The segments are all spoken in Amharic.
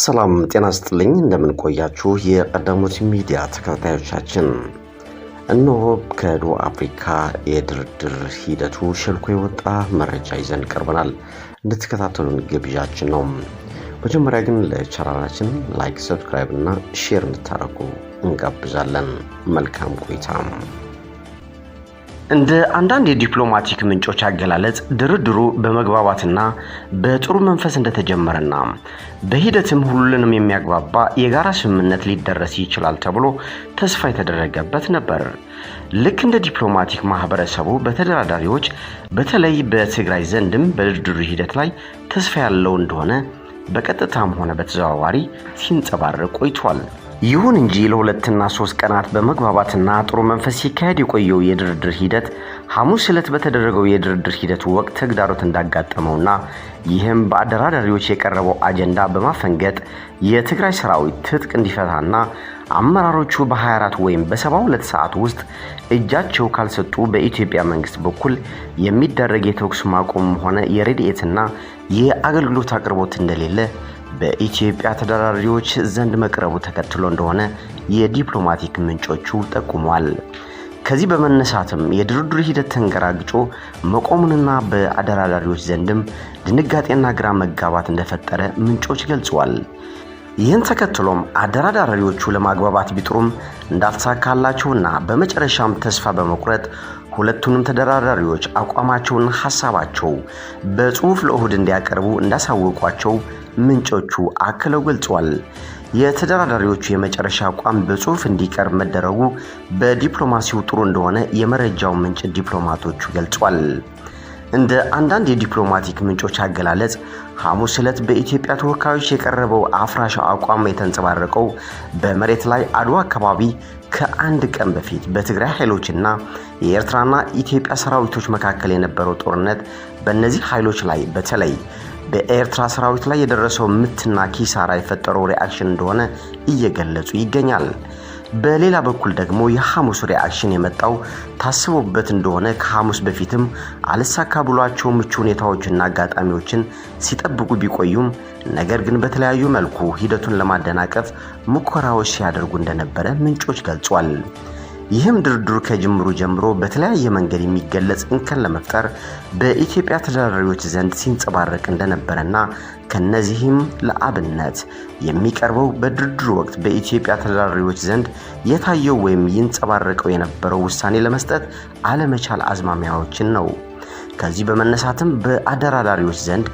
ሰላም ጤና ይስጥልኝ እንደምን ቆያችሁ የቀደሙት ሚዲያ ተከታታዮቻችን እነሆ ከደቡብ አፍሪካ የድርድር ሂደቱ ሸልኮ የወጣ መረጃ ይዘን ቀርበናል እንድትከታተሉን ግብዣችን ነው መጀመሪያ ግን ለቻናላችን ላይክ ሰብስክራይብ እና ሼር እንድታደርጉ እንጋብዛለን መልካም ቆይታ እንደ አንዳንድ የዲፕሎማቲክ ምንጮች አገላለጽ ድርድሩ በመግባባትና በጥሩ መንፈስ እንደተጀመረና በሂደትም ሁሉንም የሚያግባባ የጋራ ስምምነት ሊደረስ ይችላል ተብሎ ተስፋ የተደረገበት ነበር። ልክ እንደ ዲፕሎማቲክ ማህበረሰቡ በተደራዳሪዎች በተለይ በትግራይ ዘንድም በድርድሩ ሂደት ላይ ተስፋ ያለው እንደሆነ በቀጥታም ሆነ በተዘዋዋሪ ሲንጸባረቅ ቆይቷል። ይሁን እንጂ ለሁለትና 3 ቀናት በመግባባትና ጥሩ መንፈስ ሲካሄድ የቆየው የድርድር ሂደት ሐሙስ ዕለት በተደረገው የድርድር ሂደት ወቅት ተግዳሮት እንዳጋጠመውና ይህም በአደራዳሪዎች የቀረበው አጀንዳ በማፈንገጥ የትግራይ ሰራዊት ትጥቅ እንዲፈታና አመራሮቹ በ24 ወይም በ72 ሰዓት ውስጥ እጃቸው ካልሰጡ በኢትዮጵያ መንግስት በኩል የሚደረግ የተኩስ ማቆም ሆነ የረድኤትና የአገልግሎት አቅርቦት እንደሌለ በኢትዮጵያ ተደራዳሪዎች ዘንድ መቅረቡ ተከትሎ እንደሆነ የዲፕሎማቲክ ምንጮቹ ጠቁመዋል። ከዚህ በመነሳትም የድርድር ሂደት ተንገራግጮ መቆሙንና በአደራዳሪዎች ዘንድም ድንጋጤና ግራ መጋባት እንደፈጠረ ምንጮች ገልጸዋል። ይህን ተከትሎም አደራዳሪዎቹ ለማግባባት ቢጥሩም እንዳልተሳካላቸውና በመጨረሻም ተስፋ በመቁረጥ ሁለቱንም ተደራዳሪዎች አቋማቸውና ሐሳባቸው በጽሁፍ ለእሁድ እንዲያቀርቡ እንዳሳወቋቸው ምንጮቹ አክለው ገልጸዋል። የተደራዳሪዎቹ የመጨረሻ አቋም በጽሁፍ እንዲቀርብ መደረጉ በዲፕሎማሲው ጥሩ እንደሆነ የመረጃው ምንጭ ዲፕሎማቶቹ ገልጸዋል። እንደ አንዳንድ የዲፕሎማቲክ ምንጮች አገላለጽ ሐሙስ ዕለት በኢትዮጵያ ተወካዮች የቀረበው አፍራሽ አቋም የተንጸባረቀው በመሬት ላይ አድዋ አካባቢ ከአንድ ቀን በፊት በትግራይ ኃይሎችና የኤርትራና ኢትዮጵያ ሰራዊቶች መካከል የነበረው ጦርነት በእነዚህ ኃይሎች ላይ በተለይ በኤርትራ ሰራዊት ላይ የደረሰው ምትና ኪሳራ የፈጠረው ሪአክሽን እንደሆነ እየገለጹ ይገኛል። በሌላ በኩል ደግሞ የሐሙስ ሪአክሽን የመጣው ታስቦበት እንደሆነ ከሐሙስ በፊትም አልሳካ ብሏቸው ምቹ ሁኔታዎችና አጋጣሚዎችን ሲጠብቁ ቢቆዩም ነገር ግን በተለያዩ መልኩ ሂደቱን ለማደናቀፍ ሙከራዎች ሲያደርጉ እንደነበረ ምንጮች ገልጿል። ይህም ድርድሩ ከጅምሩ ጀምሮ በተለያየ መንገድ የሚገለጽ እንከን ለመፍጠር በኢትዮጵያ ተደራዳሪዎች ዘንድ ሲንጸባረቅ እንደነበረና ከነዚህም ለአብነት የሚቀርበው በድርድሩ ወቅት በኢትዮጵያ ተደራዳሪዎች ዘንድ የታየው ወይም ይንጸባረቀው የነበረው ውሳኔ ለመስጠት አለመቻል አዝማሚያዎችን ነው። ከዚህ በመነሳትም በአደራዳሪዎች ዘንድ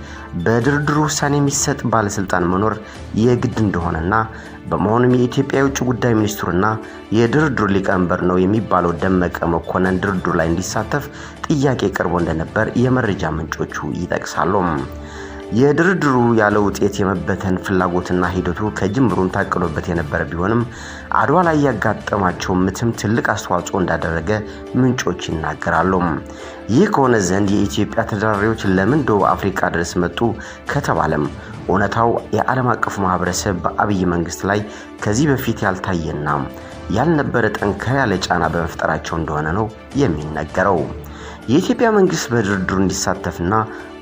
በድርድሩ ውሳኔ የሚሰጥ ባለስልጣን መኖር የግድ እንደሆነና በመሆኑም የኢትዮጵያ የውጭ ጉዳይ ሚኒስትሩና የድርድሩ ሊቀመንበር ነው የሚባለው ደመቀ መኮንን ድርድሩ ላይ እንዲሳተፍ ጥያቄ ቀርቦ እንደነበር የመረጃ ምንጮቹ ይጠቅሳሉ። የድርድሩ ያለ ውጤት የመበተን ፍላጎትና ሂደቱ ከጅምሩም ታቅዶበት የነበረ ቢሆንም አድዋ ላይ ያጋጠማቸው ምትም ትልቅ አስተዋጽኦ እንዳደረገ ምንጮች ይናገራሉ። ይህ ከሆነ ዘንድ የኢትዮጵያ ተደራዳሪዎች ለምን ደቡብ አፍሪካ ድረስ መጡ ከተባለም እውነታው የዓለም አቀፍ ማህበረሰብ በአብይ መንግስት ላይ ከዚህ በፊት ያልታየና ያልነበረ ጠንከር ያለ ጫና በመፍጠራቸው እንደሆነ ነው የሚነገረው። የኢትዮጵያ መንግስት በድርድሩ እንዲሳተፍና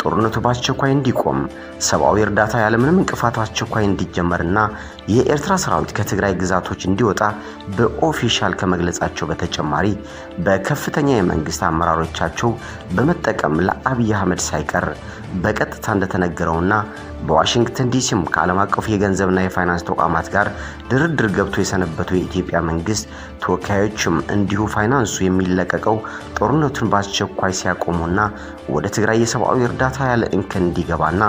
ጦርነቱ በአስቸኳይ እንዲቆም ሰብአዊ እርዳታ ያለምንም እንቅፋት አስቸኳይ እንዲጀመርና የኤርትራ ሰራዊት ከትግራይ ግዛቶች እንዲወጣ በኦፊሻል ከመግለጻቸው በተጨማሪ በከፍተኛ የመንግስት አመራሮቻቸው በመጠቀም ለአብይ አህመድ ሳይቀር በቀጥታ እንደተነገረውና በዋሽንግተን ዲሲም ከዓለም አቀፍ የገንዘብና የፋይናንስ ተቋማት ጋር ድርድር ገብቶ የሰነበተው የኢትዮጵያ መንግስት ተወካዮችም እንዲሁ ፋይናንሱ የሚለቀቀው ጦርነቱን በአስቸኳይ ሲያቆሙና ወደ ትግራይ የሰብአዊ እርዳታ ያለ እንከን እንዲገባና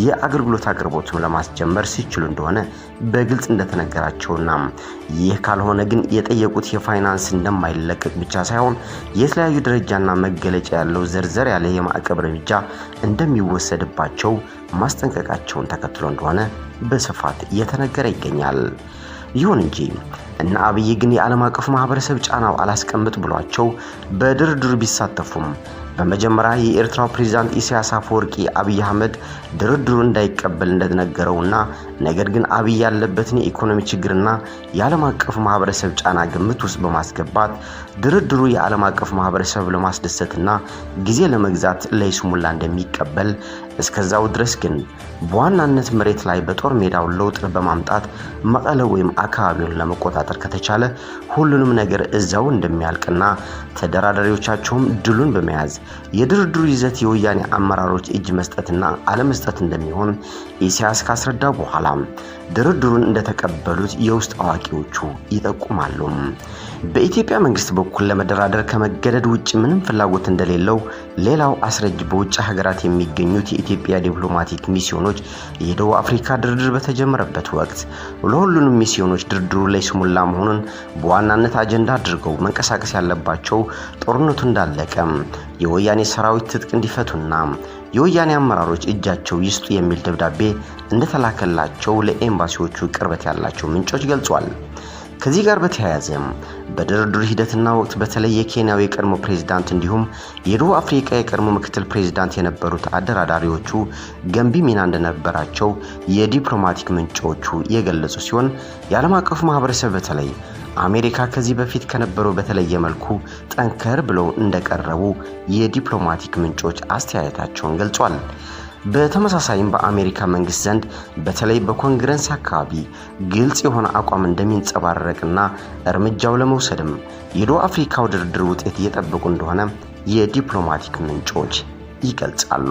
የአገልግሎት አቅርቦቱን ለማስጀመር ሲችሉ እንደሆነ በግልጽ እንደተነገራቸውና ይህ ካልሆነ ግን የጠየቁት የፋይናንስ እንደማይለቀቅ ብቻ ሳይሆን የተለያዩ ደረጃና መገለጫ ያለው ዘርዘር ያለ የማዕቀብ እርምጃ እንደሚወሰድባቸው ማስጠንቀቃቸውን ተከትሎ እንደሆነ በስፋት እየተነገረ ይገኛል። ይሁን እንጂ እና አብይ ግን የዓለም አቀፍ ማህበረሰብ ጫናው አላስቀምጥ ብሏቸው በድርድሩ ቢሳተፉም በመጀመሪያ የኤርትራው ፕሬዝዳንት ኢሳያስ አፈወርቂ አብይ አህመድ ድርድሩ እንዳይቀበል እንደተነገረውና ነገር ግን አብይ ያለበትን የኢኮኖሚ ችግርና የዓለም አቀፍ ማህበረሰብ ጫና ግምት ውስጥ በማስገባት ድርድሩ የዓለም አቀፍ ማህበረሰብ ለማስደሰትና ጊዜ ለመግዛት ለይስሙላ እንደሚቀበል እስከዛው ድረስ ግን በዋናነት መሬት ላይ በጦር ሜዳው ለውጥ በማምጣት መቀለ ወይም አካባቢውን ለመቆጣጠር ከተቻለ ሁሉንም ነገር እዛው እንደሚያልቅና ተደራዳሪዎቻቸውም ድሉን በመያዝ የድርድሩ ይዘት የወያኔ አመራሮች እጅ መስጠትና አለመስጠት እንደሚሆን ኢሳያስ ካስረዳ በኋላ ድርድሩን እንደተቀበሉት የውስጥ አዋቂዎቹ ይጠቁማሉ። በኢትዮጵያ መንግስት በኩል ለመደራደር ከመገደድ ውጭ ምንም ፍላጎት እንደሌለው ሌላው አስረጅ በውጭ ሀገራት የሚገኙት የኢትዮጵያ ዲፕሎማቲክ ሚስዮኖች የደቡብ አፍሪካ ድርድር በተጀመረበት ወቅት ለሁሉንም ሚስዮኖች ድርድሩ ላይ ስሙላ መሆኑን በዋናነት አጀንዳ አድርገው መንቀሳቀስ ያለባቸው ጦርነቱ እንዳለቀ የወያኔ ሰራዊት ትጥቅ እንዲፈቱና የወያኔ አመራሮች እጃቸው ይስጡ የሚል ደብዳቤ እንደተላከላቸው ለኤምባሲዎቹ ቅርበት ያላቸው ምንጮች ገልጿል። ከዚህ ጋር በተያያዘ በድርድሩ ሂደትና ወቅት በተለይ የኬንያው የቀድሞ ፕሬዝዳንት እንዲሁም የደቡብ አፍሪካ የቀድሞ ምክትል ፕሬዝዳንት የነበሩት አደራዳሪዎቹ ገንቢ ሚና እንደነበራቸው የዲፕሎማቲክ ምንጮቹ የገለጹ ሲሆን የዓለም አቀፍ ማህበረሰብ በተለይ አሜሪካ ከዚህ በፊት ከነበረው በተለየ መልኩ ጠንከር ብለው እንደቀረቡ የዲፕሎማቲክ ምንጮች አስተያየታቸውን ገልጿል። በተመሳሳይም በአሜሪካ መንግስት ዘንድ በተለይ በኮንግረስ አካባቢ ግልጽ የሆነ አቋም እንደሚንጸባረቅና እርምጃው ለመውሰድም የደቡብ አፍሪካው ድርድር ውጤት እየጠበቁ እንደሆነ የዲፕሎማቲክ ምንጮች ይገልጻሉ።